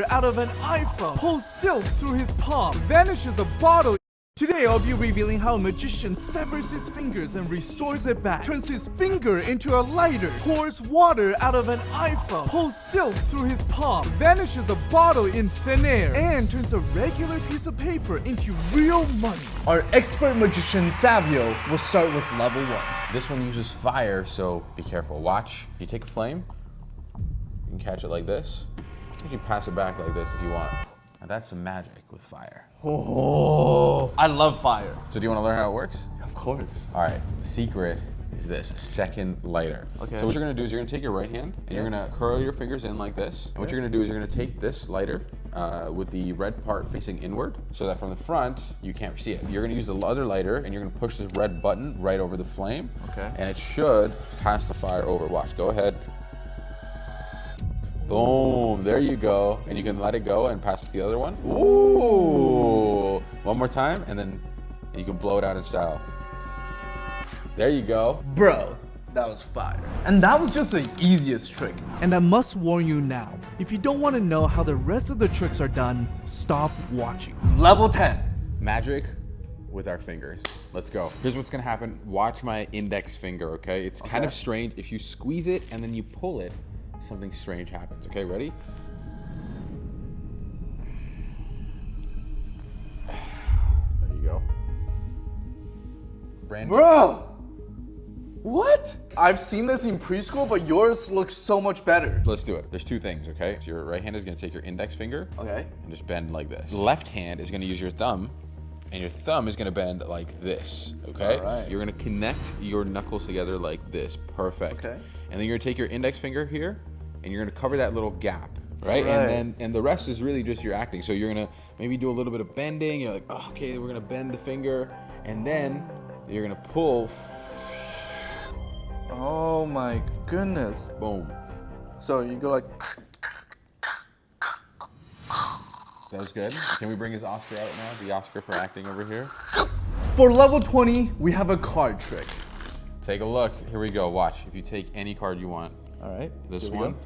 out of an iPhone, pulls silk through his palm, vanishes a bottle. Today I'll be revealing how a magician severs his fingers and restores it back, turns his finger into a lighter, pours water out of an iPhone, pulls silk through his palm, vanishes a bottle in thin air, and turns a regular piece of paper into real money. Our expert magician Savio will start with level 1. This one uses fire, so be careful. Watch. You take a flame, you can catch it like this. You can pass it back like this if you want. Now that's some magic with fire. Oh, I love fire. So do you want to learn how it works? Of course. All right, the secret is this, a second lighter. Okay. So what you're gonna do is you're gonna take your right hand and you're gonna curl your fingers in like this. And what you're gonna do is you're gonna take this lighter with the red part facing inward so that from the front, you can't see it. You're gonna use the other lighter and you're gonna push this red button right over the flame. Okay. And it should pass the fire over. Watch, go ahead. Boom, there you go. And you can let it go and pass it to the other one. Ooh. One more time, and then you can blow it out in style. There you go. Bro, that was fire. And that was just the easiest trick. And I must warn you now, if you don't want to know how the rest of the tricks are done, stop watching. Level 10. Magic with our fingers. Let's go. Here's what's gonna happen. Watch my index finger, okay? It's kind of strange. If you squeeze it and then you pull it, something strange happens. Okay, ready? There you go. Brandon. Bro! What? I've seen this in preschool, but yours looks so much better. Let's do it. There's two things, okay? So your right hand is gonna take your index finger Okay. and just bend like this. The left hand is gonna use your thumb, and your thumb is gonna bend like this, okay? All right. You're gonna connect your knuckles together like this. Perfect. Okay. And then you're gonna take your index finger here, and you're gonna cover that little gap, right? Right. And the rest is really just your acting. So you're gonna maybe do a little bit of bending. You're like, oh, okay, we're gonna bend the finger, and then you're gonna pull. Oh my goodness. Boom. So you go like... That was good. Can we bring his Oscar out now? The Oscar for acting over here. For level 20, we have a card trick. Take a look. Here we go. Watch. If you take any card you want. All right. This here we one. go.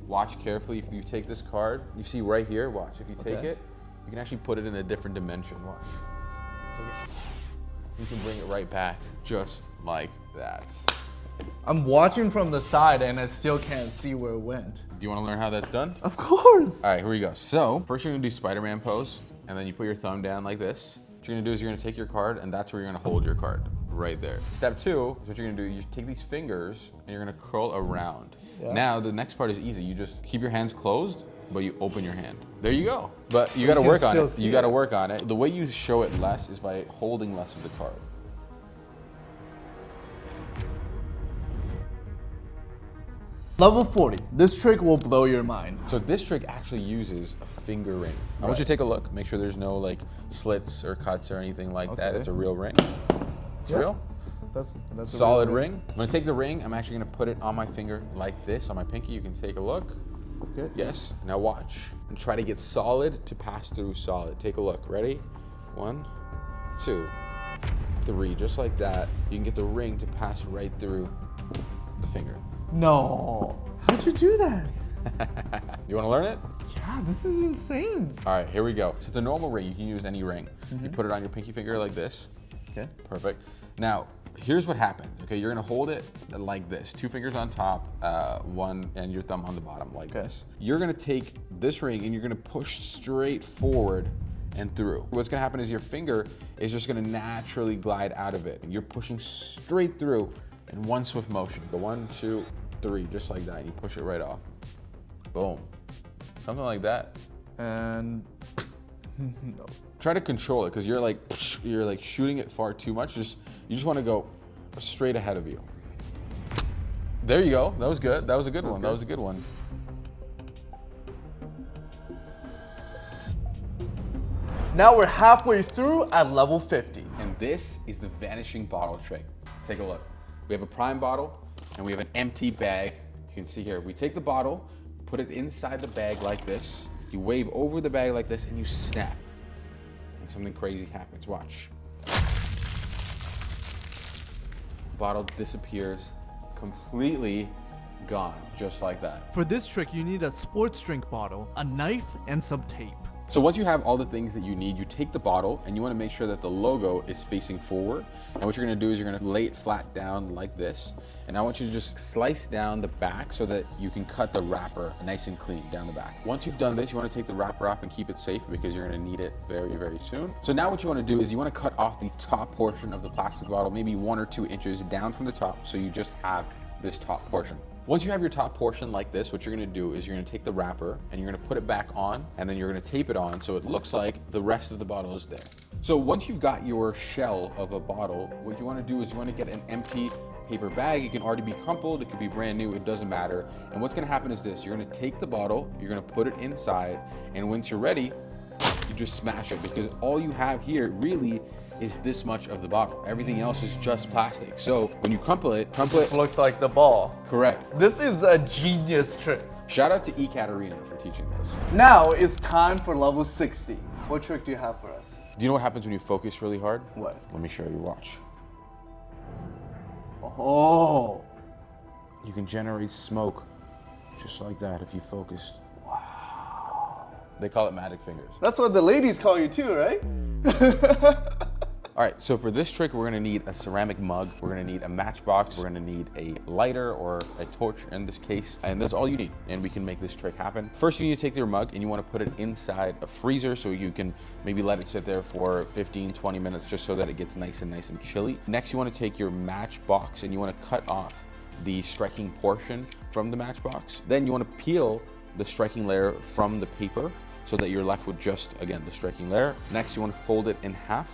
Watch carefully. If you take this card, you see right here. Watch. If you take Okay. it, you can actually put it in a different dimension. Watch. Take it. You can bring it right back, just like that. I'm watching from the side and I still can't see where it went. Do you want to learn how that's done? Of course. All right, here we go. So first you're gonna do Spider-Man pose, and then you put your thumb down like this. What you're gonna do is you're gonna take your card, and that's where you're gonna hold your card, right there. Step 2 is what you're gonna do. You take these fingers, and you're gonna curl around. Yeah. Now the next part is easy. You just keep your hands closed, but you open your hand. There you go. But you gotta can work on still it. see You gotta it. work on it. The way you show it less is by holding less of the card. Level 40. This trick will blow your mind. So this trick actually uses a finger ring. I want you to take a look. Make sure there's no like slits or cuts or anything like that. Okay. It's a real ring. It's Yeah. real. That's a Solid real ring. I'm gonna take the ring. I'm actually gonna put it on my finger like this, on my pinky. You can take a look. Good. Yes. Now watch. And try to get solid to pass through solid. Take a look. Ready? 1, 2, 3. Just like that. You can get the ring to pass right through the finger. No. How'd you do that? You wanna learn it? Yeah, this is insane. All right, here we go. So it's a normal ring. You can use any ring. You put it on your pinky finger like this. Okay. Perfect. Now, here's what happens. Okay, you're gonna hold it like this. 2 fingers on top, one, and your thumb on the bottom like this. You're gonna take this ring and you're gonna push straight forward and through. What's gonna happen is your finger is just gonna naturally glide out of it. You're pushing straight through in one swift motion. Go 1, 2, 3, just like that. And you push it right off. Boom. Something like that. And no. Try to control it because you're like shooting it far too much. You just want to go straight ahead of you. There you go. That was good. That was a good one. That was a good one. Now we're halfway through at level 50. And this is the vanishing bottle trick. Take a look. We have a prime bottle and we have an empty bag. You can see here, we take the bottle, put it inside the bag like this. You wave over the bag like this and you snap. And something crazy happens. Watch. The bottle disappears completely gone, just like that. For this trick, you need a sports drink bottle, a knife, and some tape. So once you have all the things that you need, you take the bottle and you want to make sure that the logo is facing forward. And what you're going to do is you're going to lay it flat down like this. And I want you to just slice down the back so that you can cut the wrapper nice and clean down the back. Once you've done this, you want to take the wrapper off and keep it safe because you're going to need it very, very soon. So now what you want to do is you want to cut off the top portion of the plastic bottle, maybe 1 or 2 inches down from the top, so you just have this top portion. Once you have your top portion like this, what you're gonna do is you're gonna take the wrapper and you're gonna put it back on, and then you're gonna tape it on so it looks like the rest of the bottle is there. So once you've got your shell of a bottle, what you wanna do is you wanna get an empty paper bag. It can already be crumpled, it could be brand new, it doesn't matter. And what's gonna happen is this: you're gonna take the bottle, you're gonna put it inside, and once you're ready, you just smash it, because all you have here really is this much of the bottle. Everything else is just plastic. So when you crumple it. This looks like the ball. Correct. This is a genius trick. Shout out to Ekaterina for teaching this. Now it's time for level 60. What trick do you have for us? Do you know what happens when you focus really hard? What? Let me show you, watch. Oh. You can generate smoke just like that if you focus. Wow. They call it magic fingers. That's what the ladies call you too, right? All right, so for this trick, we're gonna need a ceramic mug, we're gonna need a matchbox, we're gonna need a lighter or a torch in this case, and that's all you need, and we can make this trick happen. First, you need to take your mug and you wanna put it inside a freezer so you can maybe let it sit there for 15, 20 minutes just so that it gets nice and chilly. Next, you wanna take your matchbox and you wanna cut off the striking portion from the matchbox. Then you wanna peel the striking layer from the paper so that you're left with just, again, the striking layer. Next, you wanna fold it in half,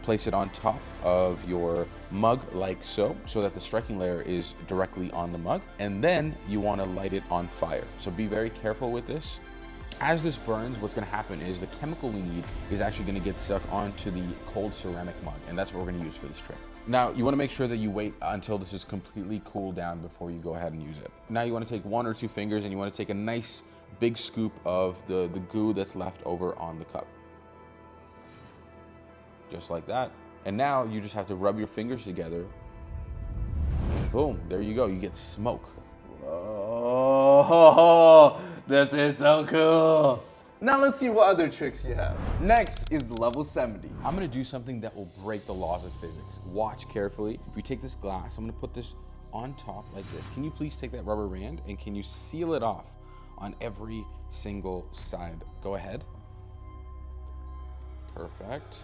place it on top of your mug like so that the striking layer is directly on the mug. And then you wanna light it on fire. So be very careful with this. As this burns, what's gonna happen is the chemical we need is actually gonna get stuck onto the cold ceramic mug, and that's what we're gonna use for this trick. Now, you wanna make sure that you wait until this is completely cooled down before you go ahead and use it. Now you wanna take 1 or 2 fingers and you wanna take a nice big scoop of the goo that's left over on the cup. Just like that. And now you just have to rub your fingers together. Boom, there you go, you get smoke. Oh, this is so cool. Now let's see what other tricks you have. Next is level 70. I'm gonna do something that will break the laws of physics. Watch carefully. If you take this glass, I'm gonna put this on top like this. Can you please take that rubber band and can you seal it off on every single side? Go ahead. Perfect.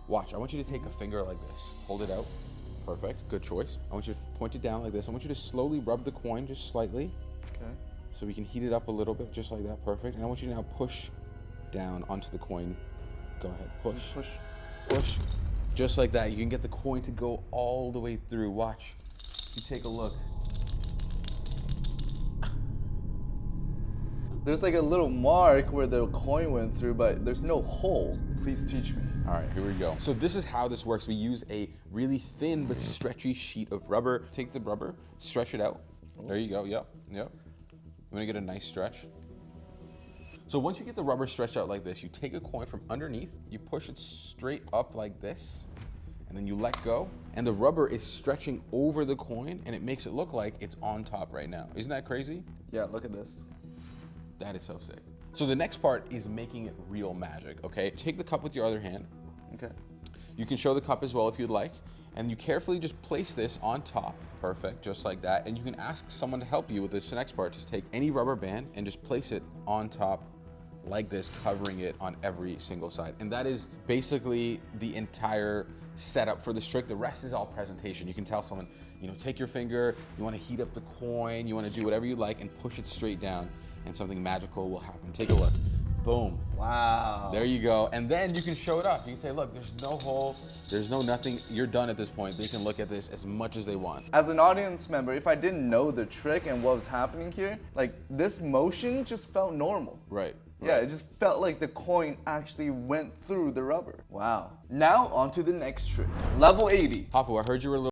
Watch, I want you to take a finger like this. Hold it out. Perfect, good choice. I want you to point it down like this. I want you to slowly rub the coin just slightly. Okay. So we can heat it up a little bit, just like that, perfect. And I want you to now push down onto the coin. Go ahead, push, Push. push. Just like that, you can get the coin to go all the way through. Watch, you take a look. There's like a little mark where the coin went through, but there's no hole. Please teach me. All right, here we go. So this is how this works. We use a really thin but stretchy sheet of rubber. Take the rubber, stretch it out. There you go, yep. I'm gonna get a nice stretch. So once you get the rubber stretched out like this, you take a coin from underneath, you push it straight up like this, and then you let go, and the rubber is stretching over the coin, and it makes it look like it's on top right now. Isn't that crazy? Yeah, look at this. That is so sick. So the next part is making it real magic, okay? Take the cup with your other hand. Okay. You can show the cup as well if you'd like. And you carefully just place this on top. Perfect, just like that. And you can ask someone to help you with this next part. Just take any rubber band and just place it on top like this, covering it on every single side. And that is basically the entire setup for this trick. The rest is all presentation. You can tell someone, take your finger, you wanna heat up the coin, you wanna do whatever you like and push it straight down and something magical will happen. Take a look. Boom. Wow. There you go. And then you can show it off. You can say, look, there's no hole, there's no nothing. You're done at this point. They can look at this as much as they want. As an audience member, if I didn't know the trick and what was happening here, like this motion just felt normal. Right. Yeah, it just felt like the coin actually went through the rubber. Wow. Now on to the next trick. Level 80. Hafu, I heard you were a little